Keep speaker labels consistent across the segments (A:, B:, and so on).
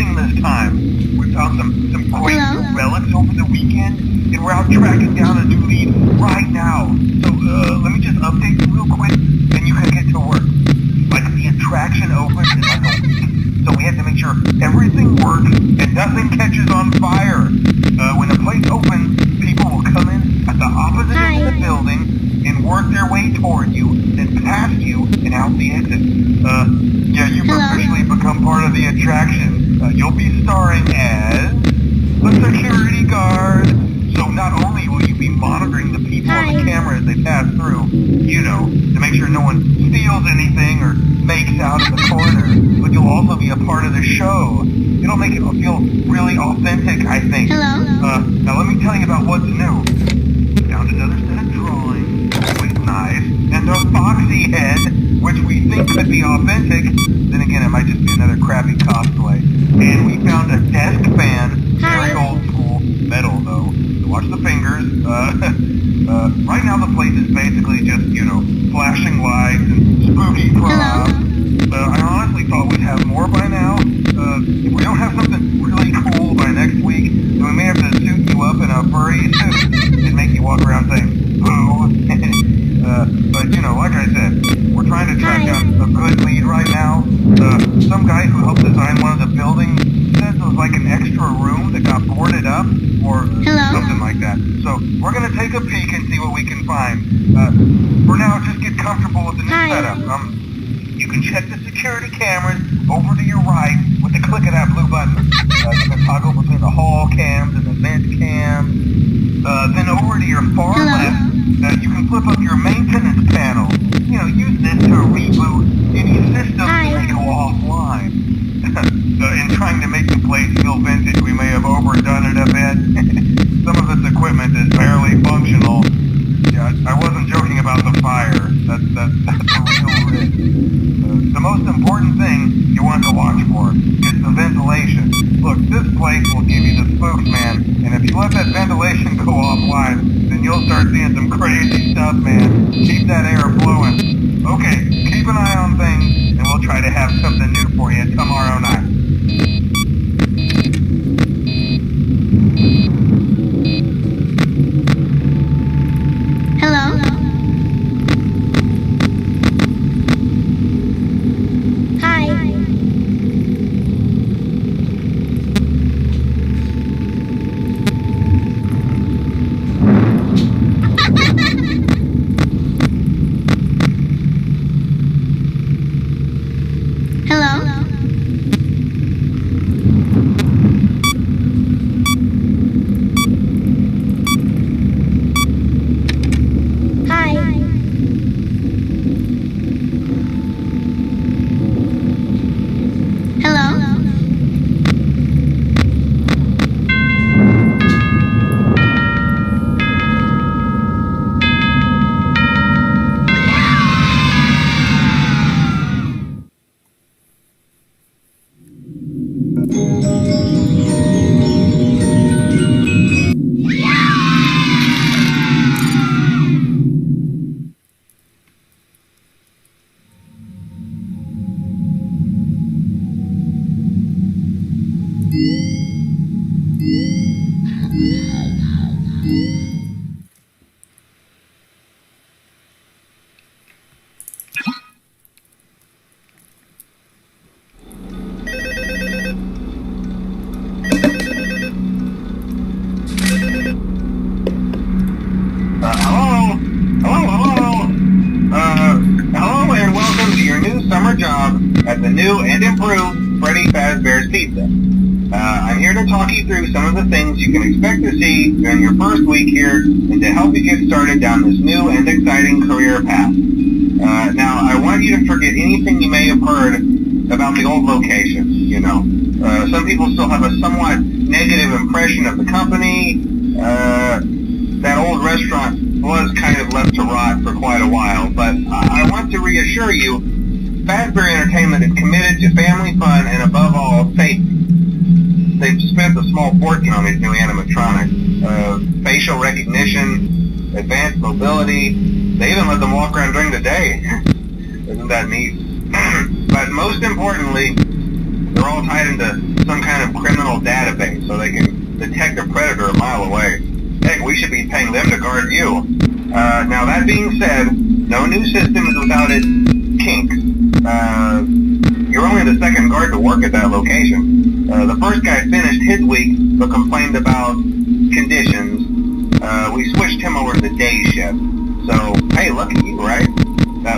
A: exciting this time. We found some great new relics over the weekend, and we're out tracking down a new lead right now. So, let me just update you real quick, and you can get to work. Like, the attraction opens in like a week, so we have to make sure everything works and nothing catches on fire. When the place opens, people will come in at the opposite end of the building and work their way toward you, then past you, and out the exit. Yeah, you've officially become part of the attraction. You'll be starring as a security guard. So not only will you be monitoring the people on the camera as they pass through, you know, to make sure no one steals anything or makes out in the corner, but you'll also be a part of the show. It'll make it feel really authentic, I think. Now let me tell you about what's new. Found another set of drawings, always nice, and a foxy head, which we think could be authentic. Then again, it might just be another crappy cosplay. And we found a desk fan, very old school, metal though. Watch the fingers. Right now the place is basically just, you know, flashing lights and spooky props. I honestly thought we'd have more by now. If we don't have something really cool by next week, then we may have to suit you up in a furry suit and make you walk around saying, boo. But, you know, like I said, we're trying to track down a good lead right now. Some guy who helped design one of the buildings said it was like an extra room that got boarded up, or something like that. So we're going to take a peek and see what we can find. For now, just get comfortable with the new setup. You can check the security cameras over to your right with the click of that blue button. You can toggle between the hall cams and the vent cams. Then over to your far left, you can flip up your maintenance panel. You know, use this to reboot any systems that may go offline. In trying to make the place feel vintage, we may have overdone it a bit. Some of this equipment is barely functional. Yeah, I wasn't joking about the fire. That's a real risk. The most important thing you want to watch for is the ventilation. Look, this place will give you the spooks, man, and if you let that ventilation go offline, then you'll start seeing some crazy stuff, man. Keep that air flowing. Okay, keep an eye on things, and we'll try to have something new for you tomorrow night. At the new and improved Freddy Fazbear's Pizza. I'm here to talk you through some of the things you can expect to see during your first week here and to help you get started down this new and exciting career path. Now, I want you to forget anything you may have heard about the old location, you know. Some people still have a somewhat negative impression of the company. That old restaurant was kind of left to rot for quite a while, but I want to reassure you, Fazbear Entertainment is committed to family fun and, above all, safety. They've spent a small fortune on these new animatronics. Facial recognition, advanced mobility. They even let them walk around during the day. Isn't that neat? But most importantly, they're all tied into some kind detect a predator a mile away. Heck, we should be paying them to guard you. Now that being said, no new system is without its kinks. You're only the second guard to work at that location. The first guy finished his week, but complained about conditions. We switched him over to the day shift. So, hey, look at you, right?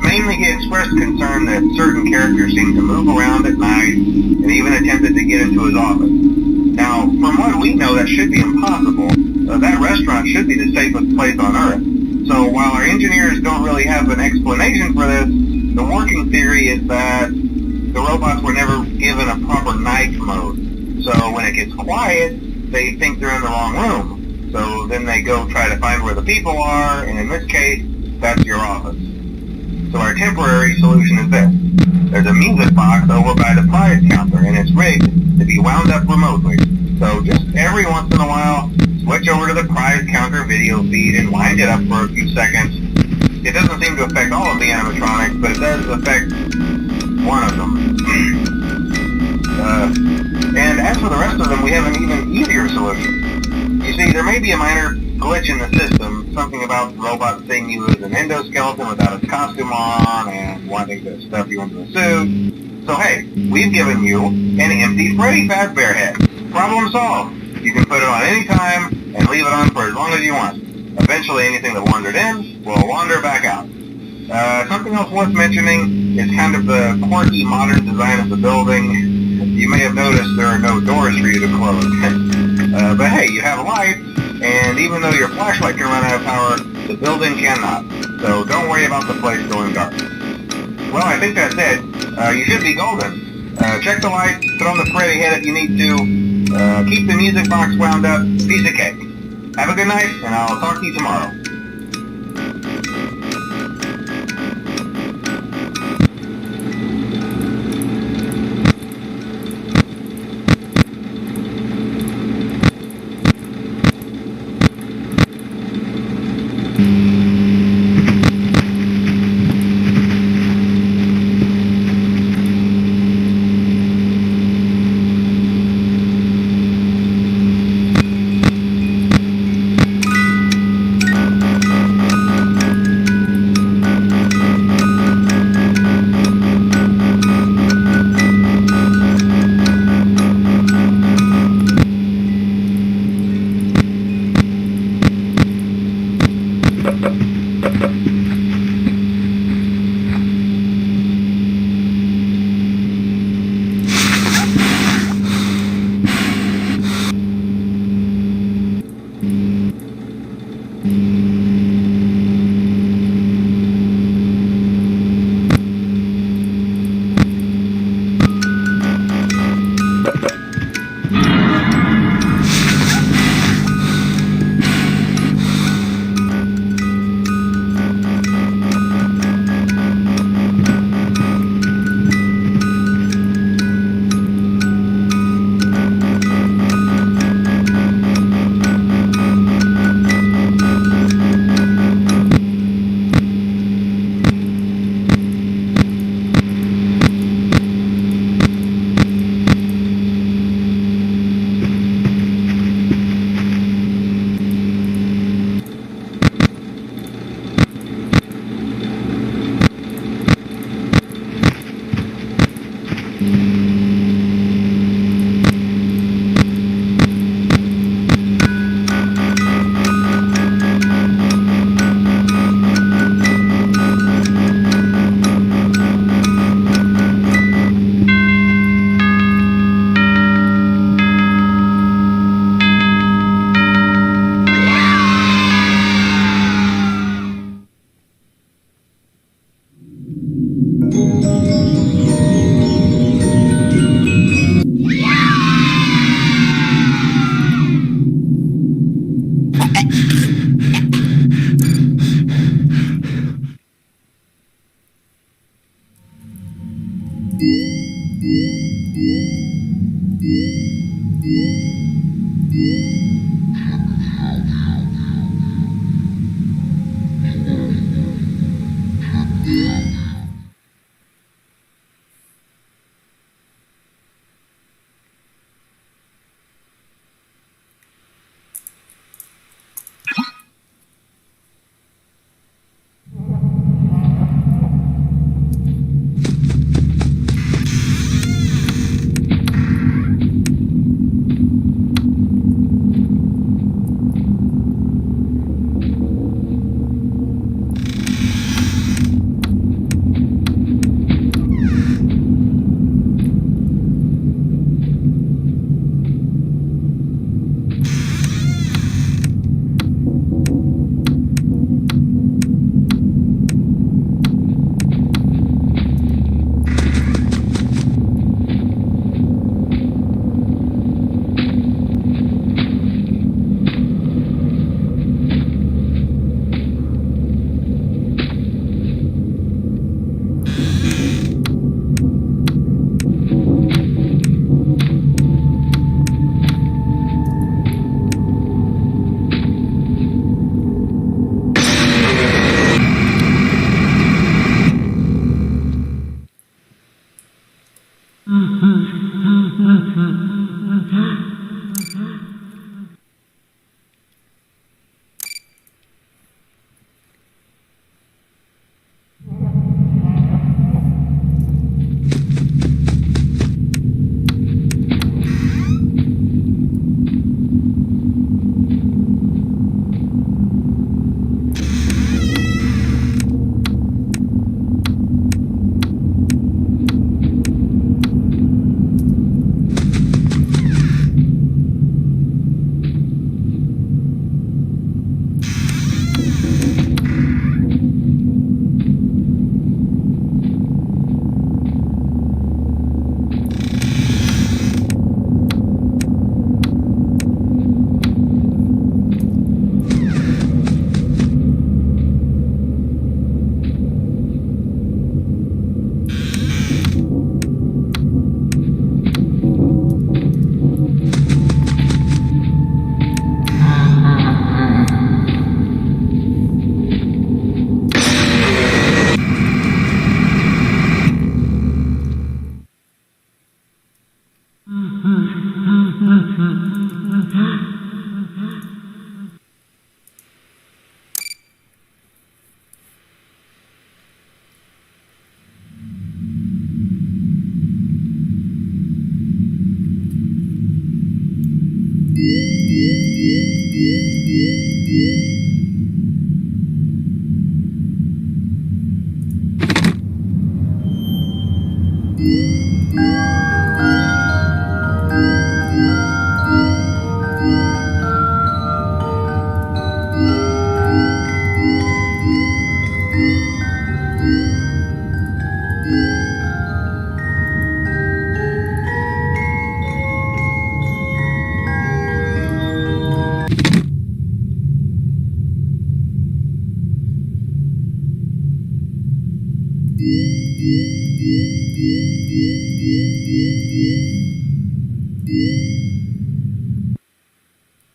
A: Mainly he expressed concern that certain characters seemed to move around at night and even attempted to get into his office. Now, from what we know, that should be impossible. That restaurant should be the safest place on Earth. So while our engineers don't really have an explanation for this, the working theory is that the robots were never given a proper night mode. So when it gets quiet, they think they're in the wrong room. So then they go try to find where the people are, and in this case, that's your office. So our temporary solution is this. There's a music box over by the prize counter, and it's rigged to be wound up remotely. So just every once in a while, switch over to the prize counter video feed and wind it up for a few seconds. It doesn't seem to affect all of the animatronics, but it does affect one of them. And as for the rest of them, we have an even easier solution. You see, there may be a minor glitch in the system, something about the robot seeing you as an endoskeleton without its costume on and wanting to stuff you into a suit. So hey, we've given you an empty Freddy Fazbear head. Problem solved. You can put it on any time and leave it on for as long as you want. Eventually anything that wandered in will wander back out. Something else worth mentioning is kind of the quirky modern design of the building. You may have noticed there are no doors for you to close. But hey, you have lights, and even though your flashlight can run out of power, the building cannot. So don't worry about the place going dark. Well, I think that's it. You should be golden. Check the lights, put on the Freddy head if you need to. Keep the music box wound up. Piece of cake. Have a good night, and I'll talk to you tomorrow.